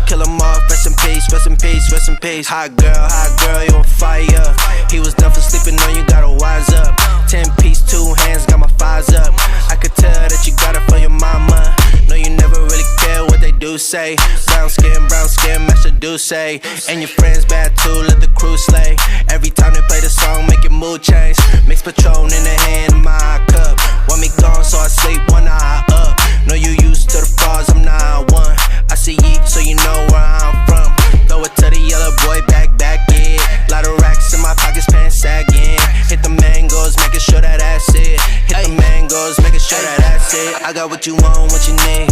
kill him off, rest in peace, rest in peace, rest in peace. Hot girl, you on fire. He was done for sleeping on you, gotta wise up. 10-piece, 2 hands, got my thighs up. I could tell that you got it from your mama. No, you never really care what they do say. Brown skin, match the do say. And your friends bad too, let the crew slay. Every time they play the song, make your mood change. Mix Patron in the hand of my cup. Want me gone, so I sleep one eye up. No, you used to the frauds, I'm not one. I see yeet, so you know where I'm from. Throw it to the yellow boy, back, yeah. Lot of racks in my pockets, pants sagging. Hit the mangoes, making sure that that's it. Hit the mangoes, making sure that that's it. I got what you want, what you need.